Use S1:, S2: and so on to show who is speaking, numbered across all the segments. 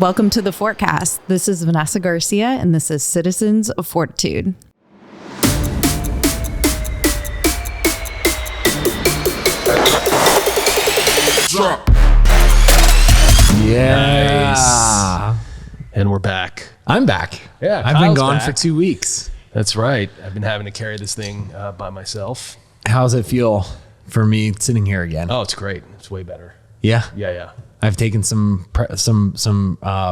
S1: Welcome to the Fortcast. This is Vanessa Garcia, and this is Citizens of Fortitude.
S2: Drop.
S3: Yeah.
S2: Nice. And we're back.
S3: I'm back.
S2: Yeah,
S3: I've been
S2: Kyle's
S3: gone
S2: back.
S3: for 2 weeks.
S2: That's right. I've been having to carry this thing by myself.
S3: How's it feel for me sitting here again?
S2: Oh, it's great. It's way better.
S3: Yeah.
S2: Yeah.
S3: I've taken some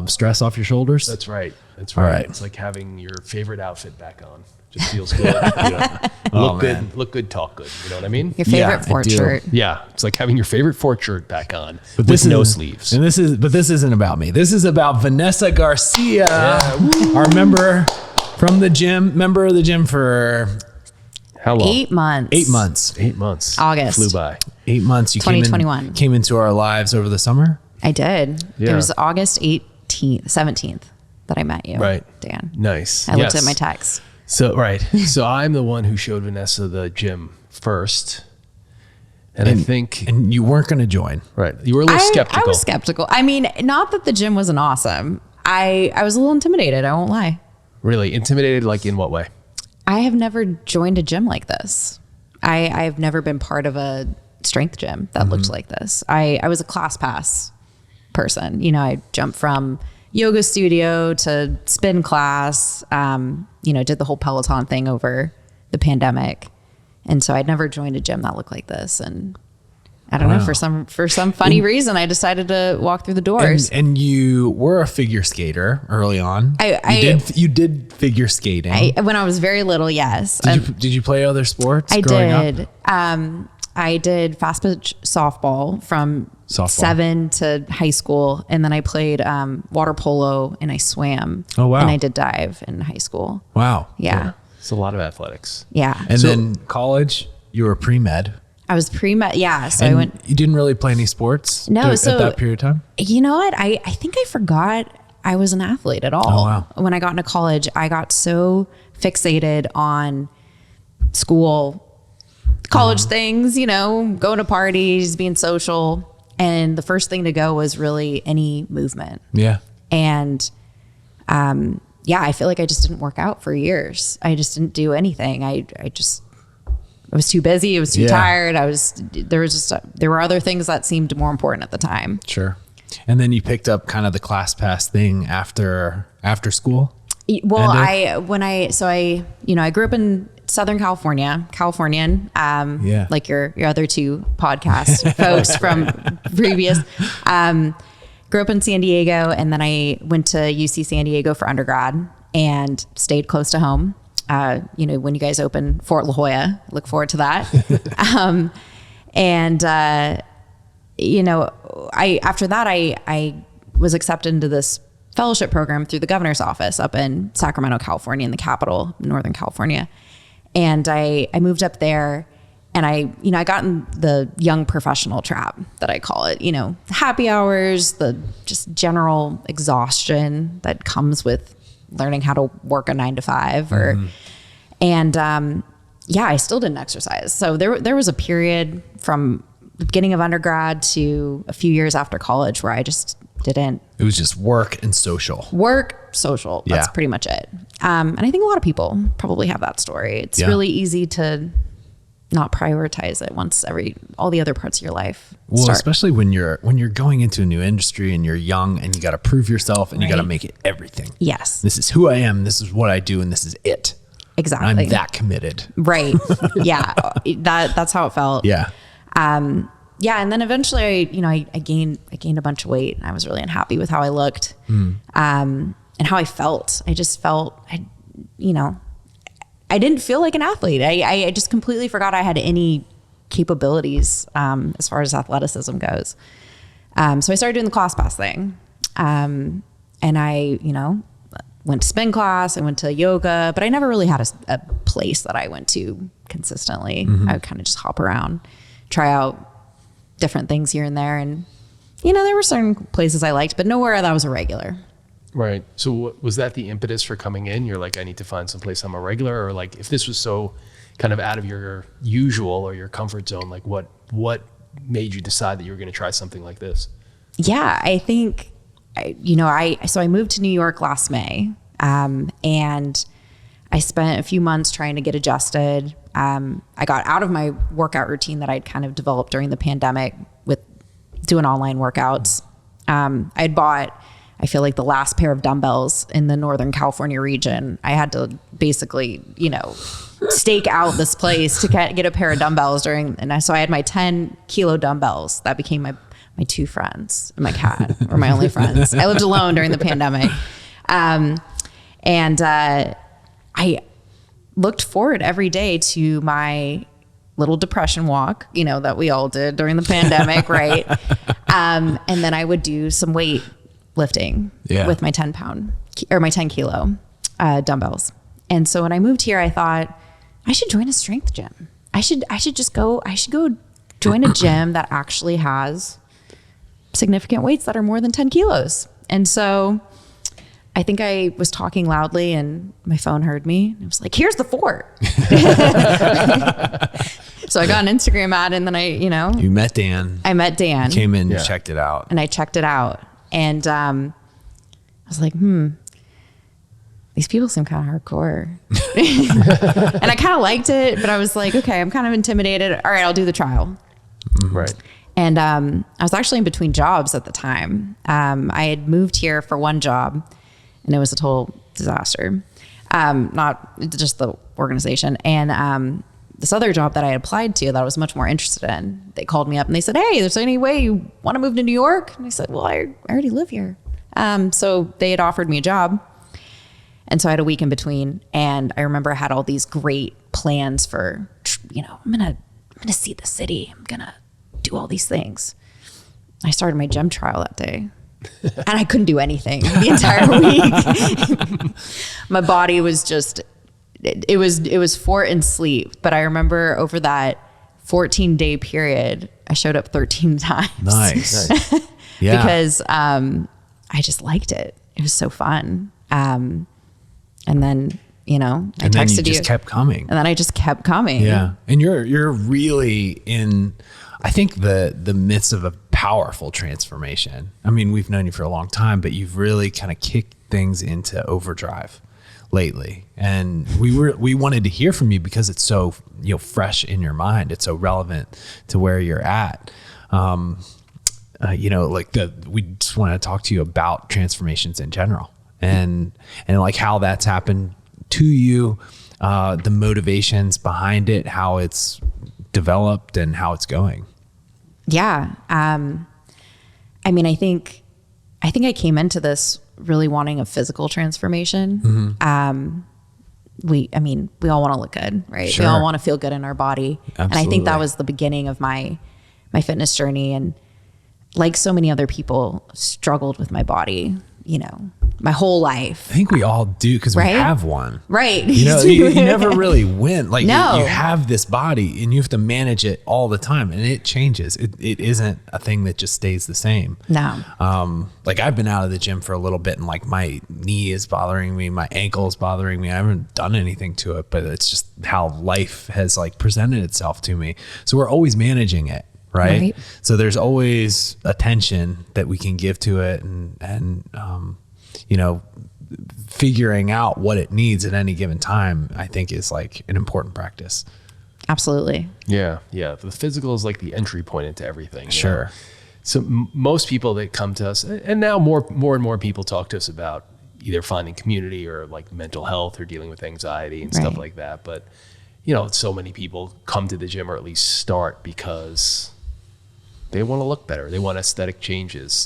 S3: stress off your shoulders.
S2: That's right. That's
S3: All
S2: right.
S3: right.
S2: It's like having your favorite outfit back on. Just feels good. Yeah. Look good.
S3: Man.
S2: Look good. Talk good. You know what I mean?
S1: Your favorite
S3: I
S1: Fort
S3: do.
S1: shirt.
S2: Yeah. It's like having your favorite Fort shirt back on
S3: But
S2: with no sleeves.
S3: And this isn't about me. This is about Vanessa Garcia,
S2: Yeah.
S3: our member from the gym, member of the gym for
S2: How long?
S1: 8 months.
S3: 8 months.
S2: 8 months.
S1: August.
S2: Flew by.
S3: 8 months. You
S1: 2021.
S3: came into our lives over the summer.
S1: I did.
S2: Yeah.
S1: It was August 17th that I met you.
S2: Right.
S1: Dan.
S2: Nice.
S1: I looked
S2: Yes.
S1: at my text.
S2: So, right. So I'm the one who showed Vanessa the gym first. And I think,
S3: And you weren't going to join.
S2: right. You were a little skeptical.
S1: I was skeptical. I mean, not that the gym wasn't awesome. I was a little intimidated. I won't lie.
S2: Really intimidated, like in what way?
S1: I have never joined a gym like this. I've never been part of a strength gym that looked like this. I was a class pass person. You know, I jumped from yoga studio to spin class, did the whole Peloton thing over the pandemic. And so I'd never joined a gym that looked like this. And I don't know,
S3: Wow.
S1: for some funny reason, I decided to walk through the doors.
S3: And you were a figure skater early on. You did figure skating.
S1: When I was very little, yes.
S3: Did you play other sports
S1: I
S3: growing
S1: did.
S3: up?
S1: I did fast pitch softball from
S3: Softball.
S1: 7 to high school. And then I played water polo and I swam.
S3: Oh, wow.
S1: And I did dive in high school.
S3: Wow.
S1: Yeah.
S2: It's a lot of athletics.
S1: Yeah.
S3: And then college, you were pre-med.
S1: I was pre-med. Yeah. So
S3: And
S1: I went,
S3: you didn't really play any sports
S1: No,
S3: at
S1: so-
S3: that period of time?
S1: you know what? I think I forgot I was an athlete at all.
S3: Oh, wow.
S1: When I got into college, I got so fixated on school, college things, going to parties, being social. And the first thing to go was really any movement.
S3: Yeah.
S1: And I feel like I just didn't work out for years. I just didn't do anything. I was too busy. I was too
S3: Yeah.
S1: tired. There were other things that seemed more important at the time.
S3: Sure. And then you picked up kind of the class pass thing after school?
S1: Well,
S3: Ended?
S1: I grew up in Southern California, Californian,
S3: Yeah.
S1: like your other two podcast folks from previous, grew up in San Diego. And then I went to UC San Diego for undergrad and stayed close to home. When you guys open Fort La Jolla, look forward to that. After that, I was accepted into this fellowship program through the governor's office up in Sacramento, California, in the capital, Northern California. And I moved up there and I got in the young professional trap that I call it, happy hours, the just general exhaustion that comes with learning how to work a 9 to 5 I still didn't exercise. So there was a period from the beginning of undergrad to a few years after college where I just didn't.
S3: It was just work and social.
S1: Work, social. That's
S3: Yeah.
S1: pretty much it. And I think a lot of people probably have that story. It's
S3: Yeah.
S1: really easy to not prioritize it once all the other parts of your life
S3: Well,
S1: start.
S3: especially when you're going into a new industry and you're young and you got to prove yourself and you got to
S1: Right.
S3: make it everything.
S1: Yes,
S3: This is who I am. This is what I do. And this is it.
S1: exactly.
S3: I'm that committed.
S1: Right. Yeah. That's how it felt.
S3: Yeah.
S1: And then eventually, I gained a bunch of weight and I was really unhappy with how I looked, and how I felt. I just felt, I didn't feel like an athlete. I just completely forgot I had any capabilities, as far as athleticism goes. So I started doing the class pass thing. And I, went to spin class, I went to yoga, but I never really had a place that I went to consistently. I would kind of just hop around, try out different things here and there. And, there were certain places I liked, but nowhere that was a regular.
S2: Right. So was that the impetus for coming in? You're like, I need to find some place I'm a regular, or like if this was so kind of out of your usual or your comfort zone, like what made you decide that you were going to try something like this?
S1: Yeah, I think I moved to New York last May, and I spent a few months trying to get adjusted. I got out of my workout routine that I'd kind of developed during the pandemic with doing online workouts. I'd bought, I feel like, the last pair of dumbbells in the Northern California region. I had to basically, stake out this place to get a pair of dumbbells so I had my 10 kilo dumbbells. That became my two friends and my cat were my only friends. I lived alone during the pandemic. I looked forward every day to my little depression walk, that we all did during the pandemic. Right. And then I would do some weight lifting with my 10 kilo dumbbells. And so when I moved here, I thought I should join a strength gym. I should go join a gym that actually has significant weights that are more than 10 kilos. And so I think I was talking loudly and my phone heard me. It was like, here's the fort. So I got an Instagram ad and then
S3: You met Dan.
S1: I met Dan.
S3: Came in, checked it out.
S1: And I checked it out. And I was like, these people seem kind of hardcore. And I kind of liked it, but I was like, okay, I'm kind of intimidated. All right, I'll do the trial.
S2: Right.
S1: And I was actually in between jobs at the time. I had moved here for one job and it was a total disaster. Not just the organization. And this other job that I applied to that I was much more interested in, they called me up and they said, hey, there's any way you want to move to New York? And I said, well, I already live here. So they had offered me a job. And so I had a week in between. And I remember I had all these great plans for, I'm going to see the city. I'm going to do all these things. I started my gym trial that day and I couldn't do anything the entire week. My body was just, it was fort and sleep. But I remember over that 14-day period, I showed up 13 times.
S3: Nice.
S1: Yeah. Because I just liked it. It was so fun. And then, I texted you.
S3: Just kept coming.
S1: And then I just kept coming.
S3: Yeah. And you're really in, I think, the midst of a powerful transformation. I mean, we've known you for a long time, but you've really kind of kicked things into overdrive lately. And we wanted to hear from you because it's so, fresh in your mind. It's so relevant to where you're at. We just want to talk to you about transformations in general and like how that's happened to you, the motivations behind it, how it's developed and how it's going.
S1: Yeah. I think I came into this really wanting a physical transformation. Mm-hmm. We all want to look good, right?
S3: Sure.
S1: We all want to feel good in our body.
S3: Absolutely.
S1: And I think that was the beginning of my fitness journey. And like so many other people, struggled with my body, my whole life.
S3: I think we all do because we have one.
S1: Right.
S3: You never really win. Like
S1: no.
S3: you have this body and you have to manage it all the time and it changes. It isn't a thing that just stays the same.
S1: No.
S3: I've been out of the gym for a little bit and like my knee is bothering me, my ankle is bothering me. I haven't done anything to it, but it's just how life has like presented itself to me. So we're always managing it. Right. So there's always attention that we can give to it and figuring out what it needs at any given time, I think is like an important practice.
S1: Absolutely.
S2: Yeah. Yeah. The physical is like the entry point into everything.
S3: Sure.
S2: So most people that come to us, and now more and more people talk to us about either finding community or like mental health or dealing with anxiety and stuff like that. But, so many people come to the gym or at least start because they want to look better. They want aesthetic changes,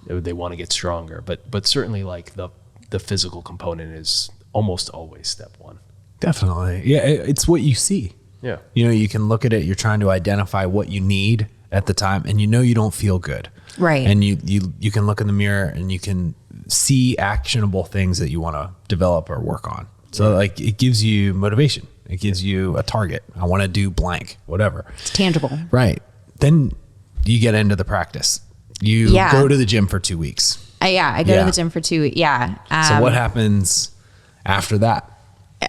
S2: they want to get stronger, but certainly like the physical component is almost always step one.
S3: Definitely. Yeah. It's what you see.
S2: Yeah.
S3: You can look at it. You're trying to identify what you need at the time and you don't feel good.
S1: Right.
S3: And you can look in the mirror and you can see actionable things that you want to develop or work on. So like it gives you motivation. It gives you a target. I want to do blank, whatever.
S1: It's tangible.
S3: Right. Then you get into the practice. You go to the gym for 2 weeks.
S1: I go to the gym for 2 weeks. Yeah.
S3: So what happens after that?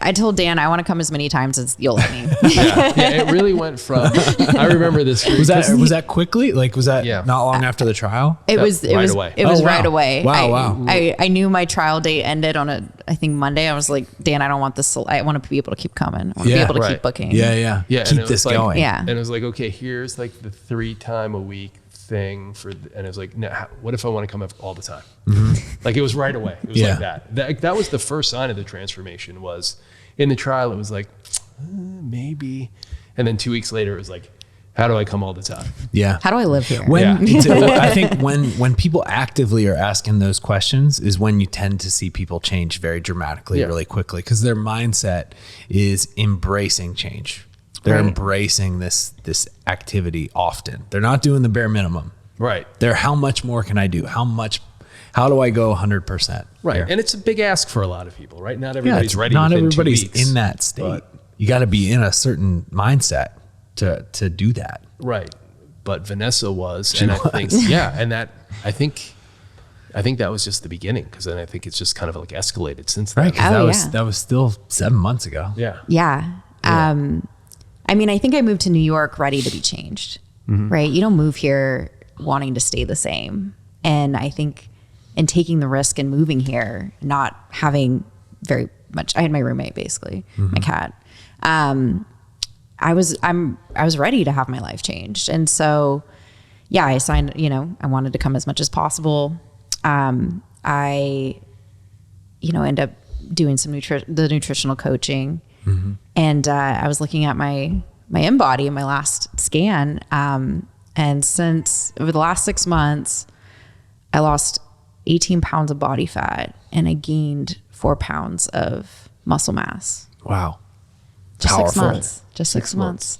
S1: I told Dan, I want to come as many times as you'll let me.
S2: Yeah, it really went from, I remember this.
S3: Was that quickly? Like, was that not long after the trial?
S1: It was right away.
S3: Wow.
S1: I knew my trial date ended on I think Monday. I was like, Dan, I don't want this. I want to be able to keep coming. I want to be able to keep booking.
S3: Yeah. Keep this going.
S1: Yeah.
S2: And it was like, okay, here's like the 3 time a week thing and it was like, no, what if I want to come all the time? Like it was right away. It was like that was the first sign of the transformation. Was in the trial it was like maybe, and then 2 weeks later it was like, how do I come all the time?
S1: How do I live here?
S3: I think when people actively are asking those questions is when you tend to see people change very dramatically really quickly, because their mindset is embracing change. They're embracing this activity often. They're not doing the bare minimum.
S2: Right.
S3: They're, how much more can I do? How do I go 100%?
S2: Right.
S3: Here?
S2: And it's a big ask for a lot of people, right? Not everybody's ready.
S3: Not
S2: within
S3: everybody's
S2: 2 weeks,
S3: in that state. You got to be in a certain mindset to do that.
S2: Right. But Vanessa was, and I think, I think that was just the beginning, because then I think it's just kind of like escalated since then.
S3: Right. Because that was still 7 months ago.
S2: Yeah.
S1: Yeah. I mean, I think I moved to New York ready to be changed, right? You don't move here wanting to stay the same. And I think in taking the risk and moving here, not having very much, I had my roommate basically, my cat. I was ready to have my life changed. And so, I signed, I wanted to come as much as possible. I end up doing some the nutritional coaching. And I was looking at my Embody in my last scan. And since over the last 6 months, I lost 18 pounds of body fat and I gained 4 pounds of muscle mass.
S3: Wow.
S1: Just
S3: Powerful.
S1: 6 months. Just 6 months.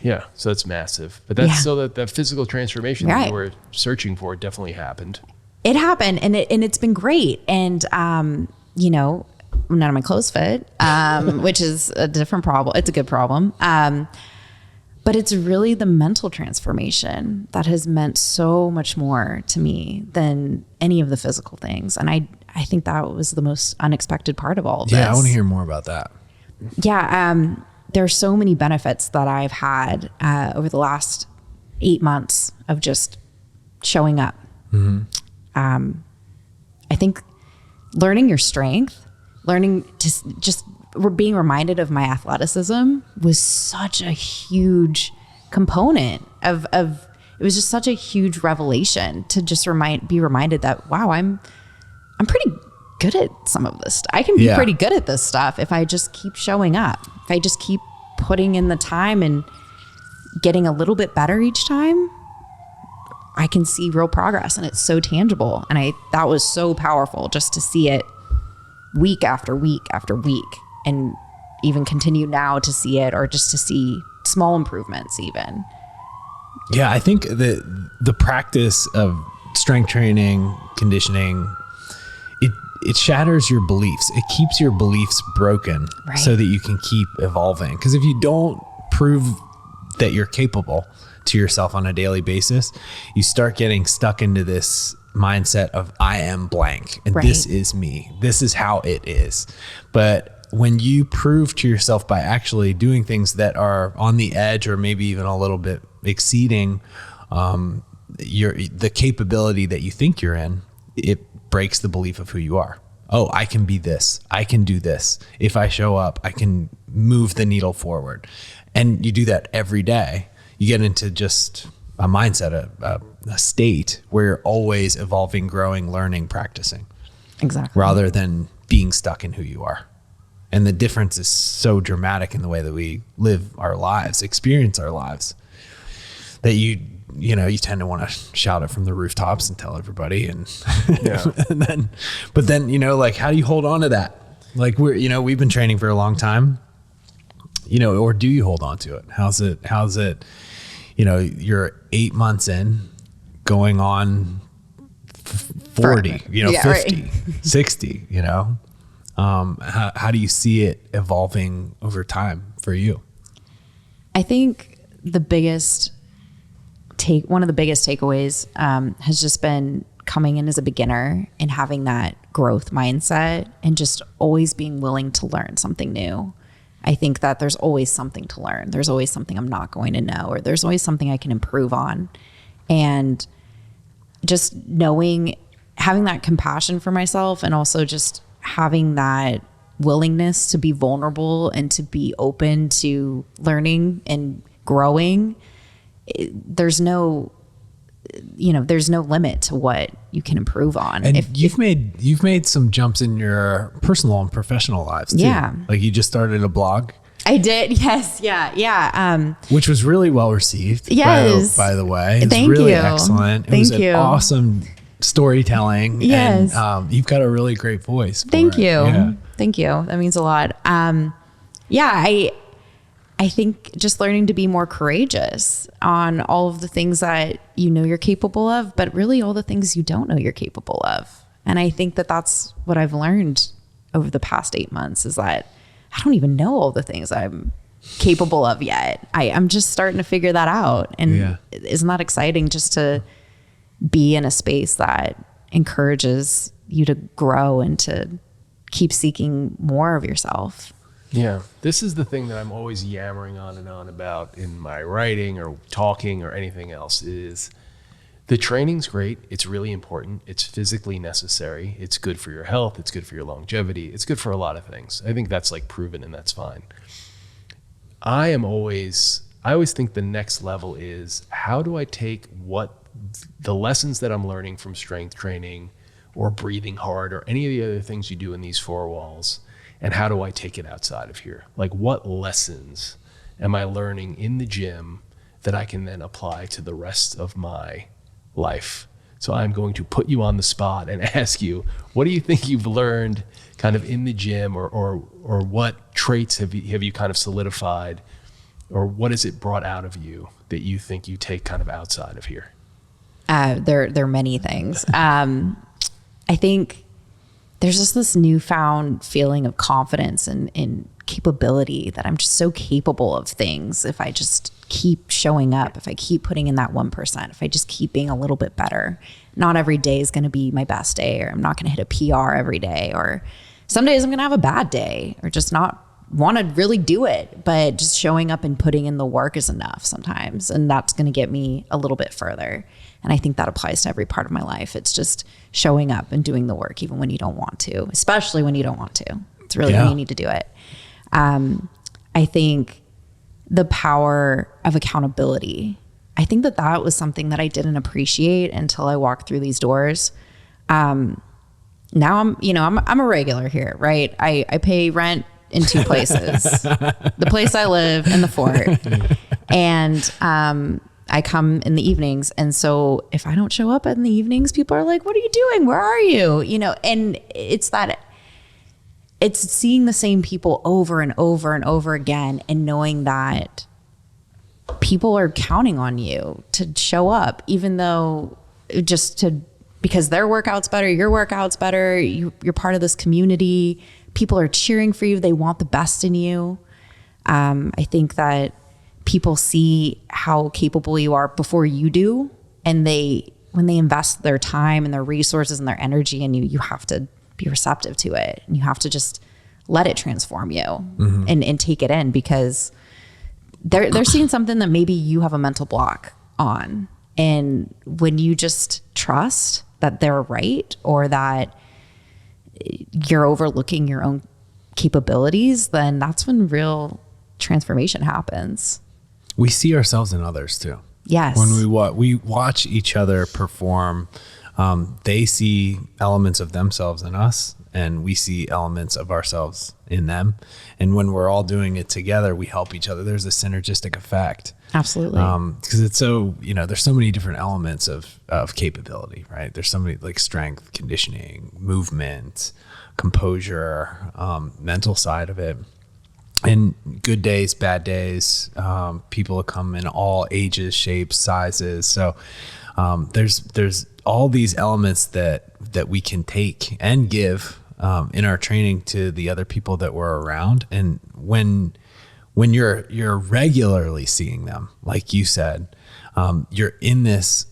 S2: Yeah. So it's massive. But that's so that physical transformation that you were searching for definitely happened.
S1: It happened, and it's been great. And, none of my clothes fit, which is a different problem. It's a good problem. But it's really the mental transformation that has meant so much more to me than any of the physical things. And I think that was the most unexpected part of all of this.
S3: Yeah, I want to hear more about that.
S1: Yeah. There are so many benefits that I've had over the last 8 months of just showing up. I think learning your strength, learning to just being reminded of my athleticism was such a huge component of it was just such a huge revelation to just be reminded that, wow, I'm pretty good at some of this. I can be pretty good at this stuff if I just keep showing up. If I just keep putting in the time and getting a little bit better each time, I can see real progress, and it's so tangible. And that was so powerful just to see it week after week after week, and even continue now to see it, or just to see small improvements even.
S3: Yeah, I think that the practice of strength training, conditioning, it shatters your beliefs. It keeps your beliefs broken so that you can keep evolving. Because if you don't prove that you're capable to yourself on a daily basis, you start getting stuck into this mindset of I am blank and this is me. This is how it is. But when you prove to yourself by actually doing things that are on the edge, or maybe even a little bit exceeding the capability that you think you're in, it breaks the belief of who you are. Oh, I can be this. I can do this. If I show up, I can move the needle forward. And you do that every day. You get into just a mindset, a state where you're always evolving, growing, learning, practicing.
S1: Exactly.
S3: Rather than being stuck in who you are. And the difference is so dramatic in the way that we live our lives, experience our lives, that you tend to want to shout it from the rooftops and tell everybody. And, but then, like, how do you hold on to that? Like we've been training for a long time, or do you hold on to it? How's it, you're 8 months in, going on 40, 50, 60, how do you see it evolving over time for you?
S1: I think one of the biggest takeaways has just been coming in as a beginner and having that growth mindset and just always being willing to learn something new. I think that there's always something to learn. There's always something I'm not going to know, or there's always something I can improve on. And just knowing, having that compassion for myself, and also just having that willingness to be vulnerable and to be open to learning and growing. There's no limit to what you can improve on.
S3: And you've made some jumps in your personal and professional lives too.
S1: Yeah.
S3: Like you just started a blog.
S1: I did. Yes. Yeah.
S3: Which was really well received.
S1: Yes.
S3: By the way. It's
S1: Thank
S3: really
S1: you.
S3: excellent. It
S1: Thank
S3: was
S1: you.
S3: an awesome storytelling.
S1: Yes.
S3: And you've got a really great voice.
S1: Thank you.
S3: Yeah.
S1: Thank you. That means a lot. I think just learning to be more courageous on all of the things that you know you're capable of, but really all the things you don't know you're capable of. And I think that that's what I've learned over the past 8 months, is that I don't even know all the things I'm capable of yet. I'm just starting to figure that out. And isn't that exciting, just to be in a space that encourages you to grow and to keep seeking more of yourself?
S2: Yeah, this is the thing that I'm always yammering on and on about in my writing or talking or anything else, is the training's great. It's really important. It's physically necessary. It's good for your health. It's good for your longevity. It's good for a lot of things. I think that's like proven, and that's fine. I always think the next level is, how do I take what the lessons that I'm learning from strength training or breathing hard or any of the other things you do in these four walls, and how do I take it outside of here? Like, what lessons am I learning in the gym that I can then apply to the rest of my life? So I'm going to put you on the spot and ask you, what do you think you've learned kind of in the gym, or what traits have you kind of solidified, or what has it brought out of you that you think you take kind of outside of here?
S1: There are many things. I think there's just this newfound feeling of confidence and capability, that I'm just so capable of things if I just keep showing up, if I keep putting in that 1%, if I just keep being a little bit better. Not every day is going to be my best day, or I'm not going to hit a PR every day, or some days I'm going to have a bad day or just not want to really do it. But just showing up and putting in the work is enough sometimes, and that's going to get me a little bit further. And I think that applies to every part of my life. It's just showing up and doing the work, even when you don't want to, especially when you don't want to. It's really when you need to do it. I think the power of accountability, I think that was something that I didn't appreciate until I walked through these doors. Now I'm a regular here, right? I pay rent in two places, the place I live and the Fort. And, I come in the evenings. And so if I don't show up in the evenings, people are like, what are you doing? Where are you? And it's seeing the same people over and over and over again, and knowing that people are counting on you to show up, even though because their workout's better, your workout's better, you're part of this community. People are cheering for you. They want the best in you. I think that people see how capable you are before you do. And when they invest their time and their resources and their energy in you, you have to be receptive to it. And you have to just let it transform you and take it in, because they're seeing something that maybe you have a mental block on. And when you just trust that they're right, or that you're overlooking your own capabilities, then that's when real transformation happens.
S3: We see ourselves in others too.
S1: Yes.
S3: When we watch each other perform, they see elements of themselves in us, and we see elements of ourselves in them. And when we're all doing it together, we help each other. There's a synergistic effect.
S1: Absolutely.
S3: Because it's so, there's so many different elements of capability, right? There's so many, like strength, conditioning, movement, composure, mental side of it. And good days, bad days, people come in all ages, shapes, sizes. So there's all these elements that we can take and give in our training to the other people that we're around. And when you're regularly seeing them, like you said, you're in this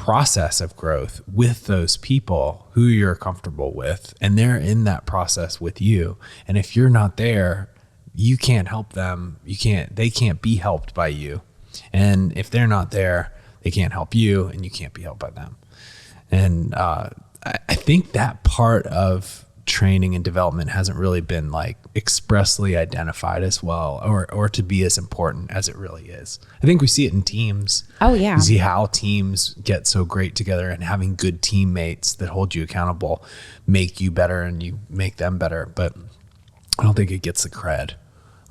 S3: process of growth with those people who you're comfortable with, and they're in that process with you. And if you're not there, you can't help them. They can't be helped by you. And if they're not there, they can't help you, and you can't be helped by them. And I think that part of training and development hasn't really been like expressly identified as well, or to be as important as it really is. I think we see it in teams.
S1: Oh yeah.
S3: You see how teams get so great together, and having good teammates that hold you accountable make you better and you make them better. But I don't think it gets the cred.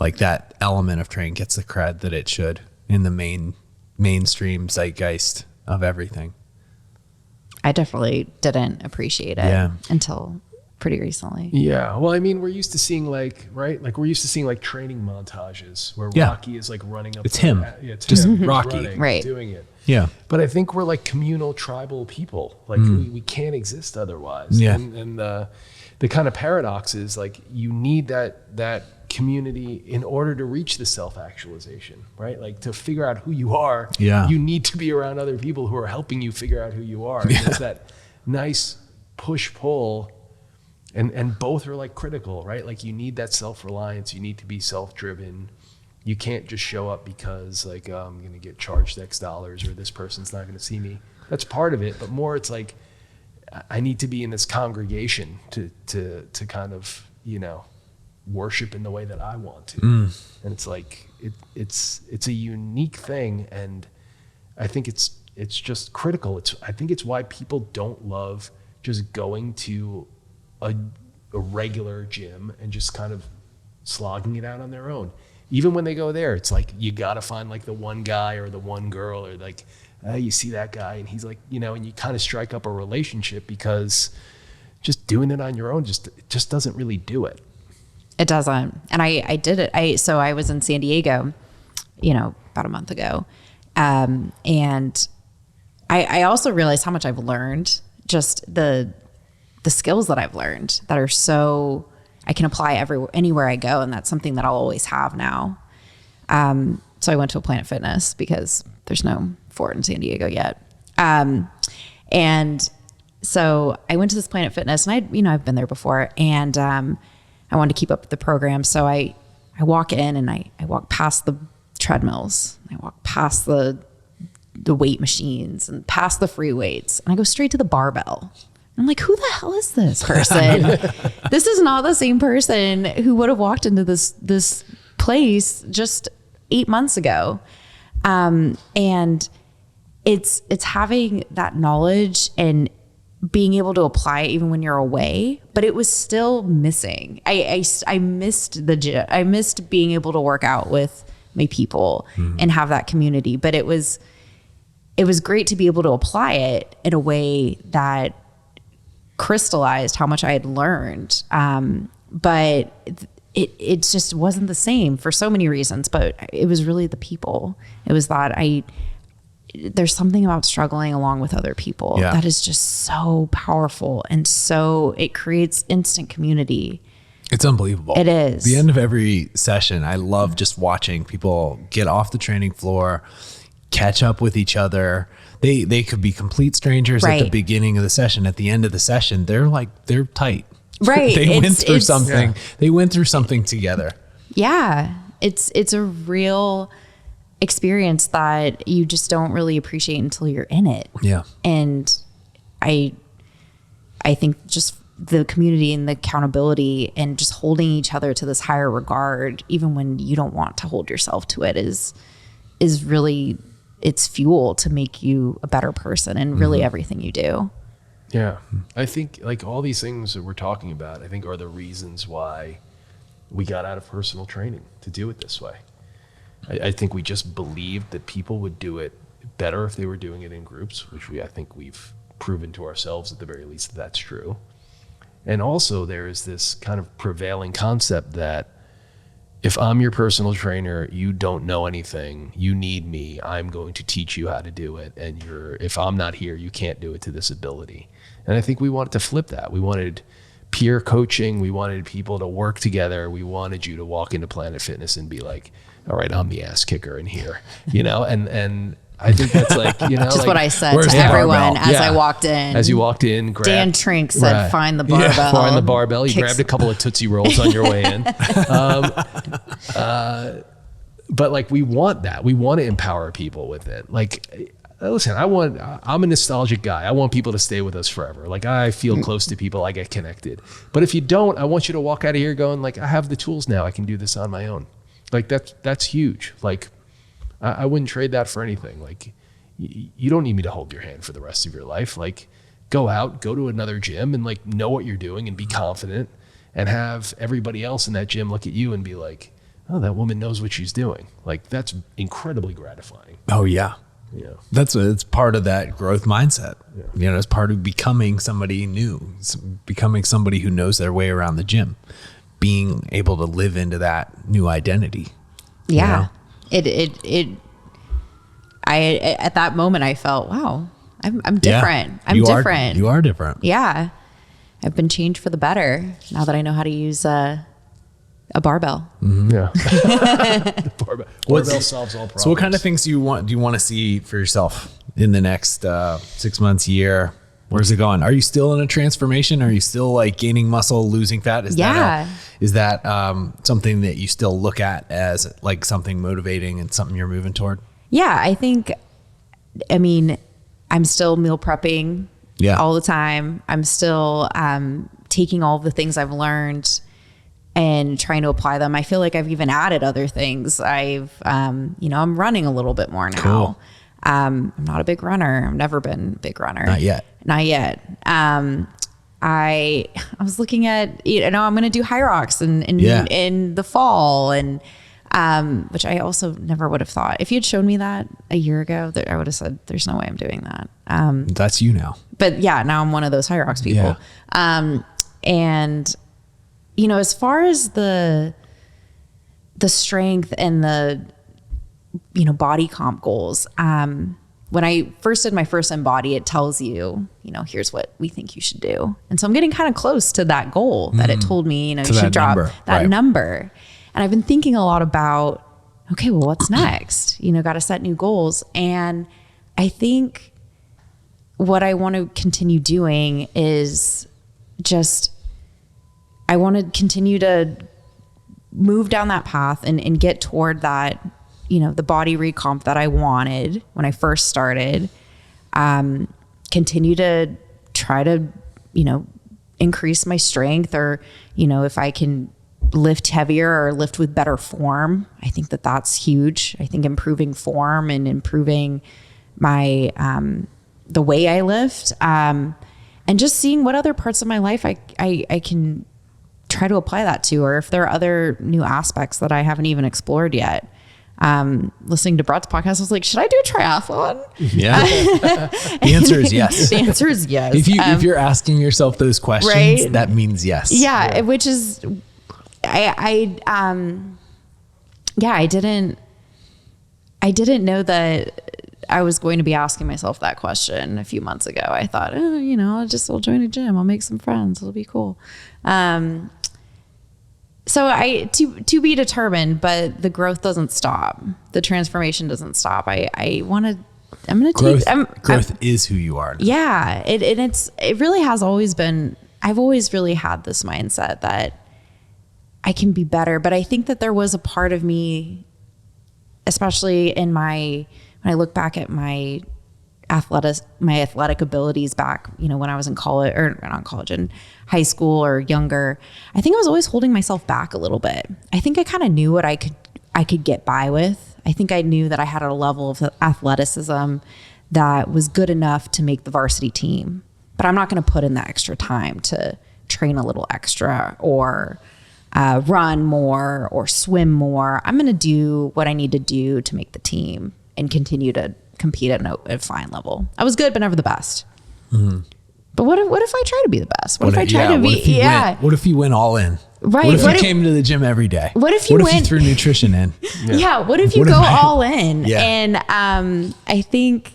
S3: Like that element of training gets the cred that it should in the mainstream zeitgeist of everything.
S1: I definitely didn't appreciate it until pretty recently.
S2: Yeah. Well, I mean, we're used to seeing we're used to seeing training montages where Rocky is running up.
S3: It's him.
S2: It's
S3: just
S2: him.
S3: Rocky.
S2: Running,
S1: right.
S2: Doing it.
S3: Yeah.
S2: But I think we're communal tribal people. We can't exist otherwise.
S3: Yeah.
S2: And the kind of paradox is you need that community in order to reach the self-actualization, right? To figure out who you are, you need to be around other people who are helping you figure out who you are. And it's that nice push-pull, and both are critical, right? You need that self-reliance, you need to be self-driven. You can't just show up because I'm going to get charged X dollars, or this person's not going to see me. That's part of it, but more it's I need to be in this congregation to kind of, worship in the way that I want to. And it's a unique thing, and I think it's just critical. I think it's why people don't love just going to a regular gym and just kind of slogging it out on their own. Even when they go there, it's you got to find the one guy or the one girl, or you see that guy and he's and you kind of strike up a relationship, because just doing it on your own just doesn't really do it.
S1: It doesn't. And I did it. So I was in San Diego, about a month ago. And I also realized how much I've learned, just the skills that I've learned that are so, I can apply anywhere I go. And that's something that I'll always have now. So I went to a Planet Fitness because there's no Fort in San Diego yet. And so I went to this Planet Fitness, and I've been there before, and I wanted to keep up with the program. So I walk in and I walk past the treadmills. I walk past the weight machines and past the free weights, and I go straight to the barbell. I'm like, who the hell is this person? This is not the same person who would have walked into this place just 8 months ago. And it's having that knowledge and being able to apply it even when you're away, but it was still missing. I missed the gym. I missed being able to work out with my people and have that community, but it was great to be able to apply it in a way that crystallized how much I had learned. But it just wasn't the same for so many reasons, but it was really the people. It was that there's something about struggling along with other people that is just so powerful. And so it creates instant community.
S3: It's unbelievable.
S1: It is.
S3: The end of every session, I love just watching people get off the training floor, catch up with each other. They could be complete strangers at the beginning of the session. At the end of the session, they're tight.
S1: Right.
S3: They went through something. Yeah. They went through something together.
S1: Yeah. It's a real experience that you just don't really appreciate until you're in it.
S3: Yeah.
S1: And I think just the community and the accountability and just holding each other to this higher regard, even when you don't want to hold yourself to it, is really, it's fuel to make you a better person in really everything you do.
S2: Yeah. I think all these things that we're talking about, I think are the reasons why we got out of personal training, to do it this way. I think we just believed that people would do it better if they were doing it in groups, which I think we've proven to ourselves at the very least that's true. And also there is this kind of prevailing concept that if I'm your personal trainer, you don't know anything, you need me, I'm going to teach you how to do it. And if I'm not here, you can't do it to this ability. And I think we wanted to flip that. We wanted peer coaching. We wanted people to work together. We wanted you to walk into Planet Fitness and be like, all right, I'm the ass kicker in here, and I think that's like,
S1: Just
S2: like,
S1: what I said
S3: where's
S1: to
S3: the
S1: everyone
S3: barbell?
S1: as I walked in.
S2: As you walked in,
S1: Dan Trink said, find the barbell.
S2: Find the barbell. You grabbed a couple of Tootsie Rolls on your way in. But like, we want that. We want to empower people with it. Like, listen, I'm a nostalgic guy. I want people to stay with us forever. Like, I feel close to people. I get connected. But if you don't, I want you to walk out of here going like, I have the tools now. I can do this on my own. Like, that's huge. Like, I wouldn't trade that for anything. Like, you don't need me to hold your hand for the rest of your life. Like, go out, go to another gym and like know what you're doing and be confident, and have everybody else in that gym look at you and be like, oh, that woman knows what she's doing. Like, that's incredibly gratifying.
S3: Oh yeah.
S2: Yeah.
S3: It's part of that growth mindset. Yeah. It's part of becoming somebody new, becoming somebody who knows their way around the gym, being able to live into that new identity.
S1: Yeah. I at that moment I felt, wow, I'm different.
S3: Yeah.
S1: I'm different.
S3: You are different.
S1: Yeah. I've been changed for the better now that I know how to use a barbell.
S2: Mm-hmm. Yeah. The barbell solves all problems.
S3: So what kind of things do you want to see for yourself in the next 6 months, year? Where's it going? Are you still in a transformation? Are you still like gaining muscle, losing fat? Is that something that you still look at as like something motivating and something you're moving toward?
S1: Yeah, I mean, I'm still meal prepping all the time. I'm still taking all the things I've learned and trying to apply them. I feel like I've even added other things. I'm running a little bit more now.
S3: Cool.
S1: I'm not a big runner. I've never been a big runner.
S3: Not yet.
S1: I was looking at, I'm going to do High Rocks in the fall, and which I also never would have thought. If you had shown me that a year ago, I would have said, there's no way I'm doing that.
S3: That's you now.
S1: But yeah, now I'm one of those High Rocks people.
S3: Yeah.
S1: And as far as the strength and the, body comp goals, when I first did my first Embody, it tells you, here's what we think you should do. And so I'm getting kind of close to that goal that it told me, you should drop that number. And I've been thinking a lot about, okay, well, what's next? Got to set new goals. And I think what I want to continue doing is I want to continue to move down that path and get toward that, the body recomp that I wanted when I first started. Continue to try to, increase my strength, or, if I can lift heavier or lift with better form. I think that that's huge. I think improving form and improving my, the way I lift, and just seeing what other parts of my life I can try to apply that to, or if there are other new aspects that I haven't even explored yet. Listening to Brett's podcast, I was like, should I do a triathlon?
S3: Yeah. The answer is yes.
S1: The answer is yes.
S3: If you're asking yourself those questions, right? That means yes.
S1: Yeah. Which is, I didn't know that I was going to be asking myself that question a few months ago. I thought, I'll join a gym. I'll make some friends. It'll be cool. So to be determined, but the growth doesn't stop. The transformation doesn't stop.
S3: Growth is who you are now.
S1: Yeah. It really has always been, I've always really had this mindset that I can be better. But I think that there was a part of me, especially when I look back at my athletic abilities back, when I was in college, or not college, in high school or younger, I think I was always holding myself back a little bit. I think I kind of knew what I could get by with. I think I knew that I had a level of athleticism that was good enough to make the varsity team, but I'm not going to put in that extra time to train a little extra, or run more, or swim more. I'm going to do what I need to do to make the team and continue to compete at a fine level. I was good, but never the best. Mm-hmm. But what if I try to be the best? What if I try to be?
S3: What if you went all in?
S1: Right.
S3: What if you came to the gym every day?
S1: What if you
S3: threw nutrition in?
S1: Yeah. What if you go all in? Yeah. And I think,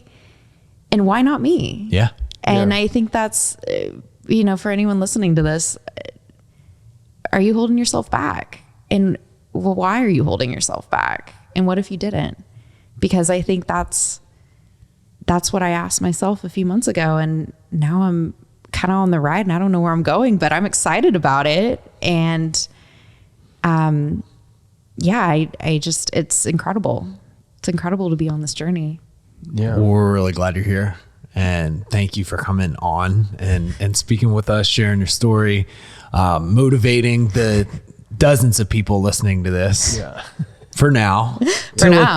S1: and why not me?
S3: Yeah.
S1: And I think that's, for anyone listening to this, are you holding yourself back? And why are you holding yourself back? And what if you didn't? Because I think that's that's what I asked myself a few months ago. And now I'm kind of on the ride and I don't know where I'm going, but I'm excited about it. And, I just, it's incredible. It's incredible to be on this journey.
S2: Yeah.
S3: Well, we're really glad you're here. And thank you for coming on and speaking with us, sharing your story, motivating the dozens of people listening to this.
S2: Yeah.
S3: For now.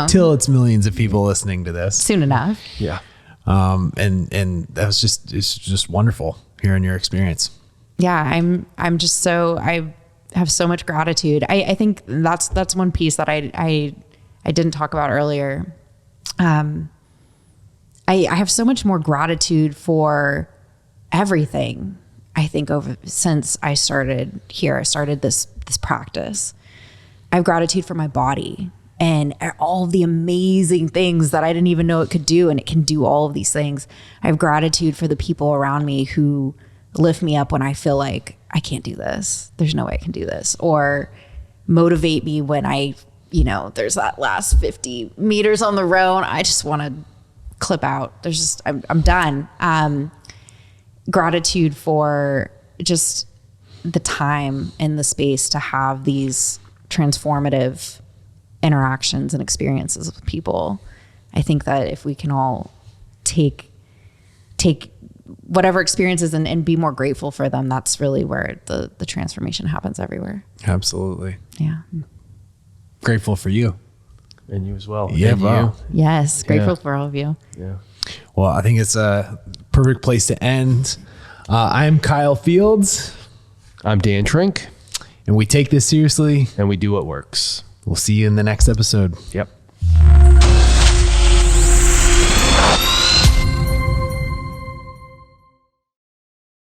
S3: Till it's millions of people listening to this.
S1: Soon enough.
S2: Yeah.
S3: And that was it's just wonderful hearing your experience.
S1: Yeah. I'm just I have so much gratitude. I think that's one piece that I didn't talk about earlier. I have so much more gratitude for everything. I think since I started this practice. I have gratitude for my body and all the amazing things that I didn't even know it could do. And it can do all of these things. I have gratitude for the people around me who lift me up when I feel like I can't do this. There's no way I can do this. Or motivate me when there's that last 50 meters on the road. I just want to clip out. I'm done. Gratitude for just the time and the space to have these transformative interactions and experiences with people. I think that if we can all take whatever experiences and be more grateful for them, that's really where the transformation happens everywhere.
S3: Absolutely.
S1: Yeah.
S3: Grateful for you.
S2: And you as well.
S3: Yeah,
S2: and
S3: bro.
S2: you.
S1: Yes. Grateful for all of you.
S2: Yeah.
S3: Well, I think it's a perfect place to end. I'm Kyle Fields.
S2: I'm Dan Trink.
S3: And we take this seriously.
S2: And we do what works.
S3: We'll see you in the next episode.
S2: Yep.